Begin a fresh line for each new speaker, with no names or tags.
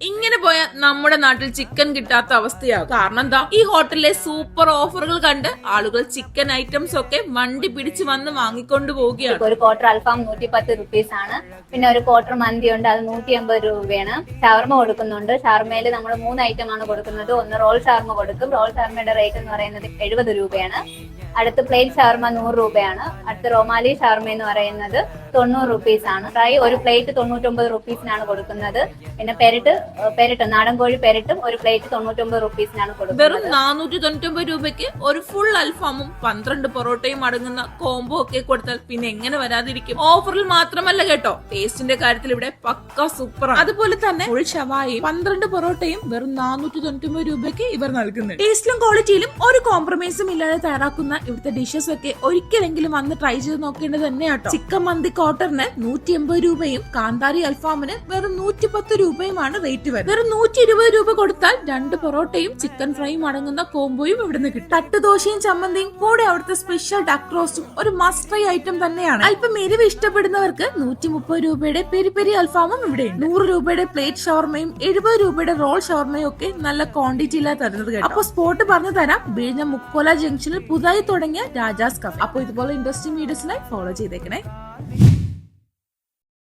ഇങ്ങനെ പോയ നമ്മുടെ നാട്ടിൽ ചിക്കൻ കിട്ടാത്ത അവസ്ഥയാകും. കാരണം എന്താ, ഈ ഹോട്ടലിലെ സൂപ്പർ ഓഫറുകൾ കണ്ട് ആളുകൾ ചിക്കൻ ഐറ്റംസ് ഒക്കെ വണ്ടി പിടിച്ച് വന്ന് വാങ്ങിക്കൊണ്ടു പോവുകയാണ്.
ഒരു ക്വാർട്ടർ അൽഫാം 110 റുപ്പീസ് ആണ്. പിന്നെ ഒരു ക്വാർട്ടർ മന്തി ഉണ്ട്, അത് 180 രൂപയാണ്. ഷവർമ കൊടുക്കുന്നുണ്ട്. ഷവർമയിൽ നമ്മൾ 3 ഐറ്റം ആണ് കൊടുക്കുന്നത്. ഒന്ന് റോൾ ഷവർമ കൊടുക്കും. റോൾ ഷവർമയുടെ റേറ്റ് എന്ന് പറയുന്നത് 70 രൂപയാണ്. അടുത്ത് പ്ലേറ്റ് ഷവർമ 100 രൂപയാണ്. അടുത്ത് റൊമാലി ഷവർമ എന്ന് പറയുന്നത് 90 റുപ്പീസ് ആണ്. ഫ്രൈ ഒരു പ്ലേറ്റ് 99 റുപ്പീസിനാണ് കൊടുക്കുന്നത്. പിന്നെ പെരട്ട് നാടൻ കോഴി പെരട്ടും ഒരു പ്ലേറ്റ് 99 റുപ്പീസിനാണ് കൊടുക്കുന്നത്.
വെറും 499 രൂപയ്ക്ക് ഒരു ഫുൾ അൽഫാമും 12 പൊറോട്ടയും അടങ്ങുന്ന കോംബോ ഒക്കെ കൊടുത്താൽ പിന്നെ എങ്ങനെ വരാതിരിക്കും? ഓഫറിൽ മാത്രമല്ല കേട്ടോ, ടേസ്റ്റിന്റെ കാര്യത്തിൽ ഇവിടെ പക്ക സൂപ്പറാണ്. അതുപോലെ തന്നെ ഫുൾ ഷവായും 12 പൊറോട്ടയും വെറും 499 രൂപയ്ക്ക് ഇവർ നൽകുന്നുണ്ട്. ടേസ്റ്റിലും ക്വാളിറ്റിയിലും ഒരു കോംപ്രമൈസും ഇല്ലാതെ തയ്യാറാക്കുന്ന ഇവിടുത്തെ ഡിഷസ് ഒക്കെ ഒരിക്കലെങ്കിലും വന്ന് ട്രൈ ചെയ്ത് നോക്കേണ്ടത് തന്നെയാട്ടോ. ചിക്കൻ മന്തി ക്വാർട്ടറിന് 180 രൂപയും കാന്താരി അൽഫാമിന് വെറും 110 രൂപയുമാണ് റേറ്റ് വരുന്നത്. വെറും 120 രൂപ കൊടുത്താൽ 2 പൊറോട്ടയും ചിക്കൻ ഫ്രൈയും അടങ്ങുന്ന കോംബോയും ഇവിടുന്ന് കിട്ടും. തട്ടുദോശയും ചമ്മന്തിയും കൂടെ അവിടുത്തെ സ്പെഷ്യൽ ഡക്ക് റോസ്റ്റും ഒരു മസ്റ്റ് ട്രൈ ഐറ്റം തന്നെയാണ്. അല്പം എരിവ് ഇഷ്ടപ്പെടുന്നവർക്ക് 130 രൂപയുടെ പെരി പെരി അൽഫാമും ഇവിടെയുണ്ട്. 100 രൂപയുടെ പ്ലേറ്റ് ഷവർമയും 70 രൂപയുടെ റോൾ ഷവർമയും ഒക്കെ നല്ല ക്വാണ്ടിറ്റിയിലാണ് തരുന്നത് കേട്ടോ. അപ്പൊ സ്പോട്ട് പറഞ്ഞു തരാം, വിഴിഞ്ഞ മുക്കോല ജംഗ്ഷനിൽ പുതുതായി തുടങ്ങിയ രാജാസ് കഫേ. അപ്പൊ ഇതുപോലെ ഇൻട്രസ്റ്റിംഗ് വീഡിയോസിനായി ഫോളോ ചെയ്തേക്കണേ.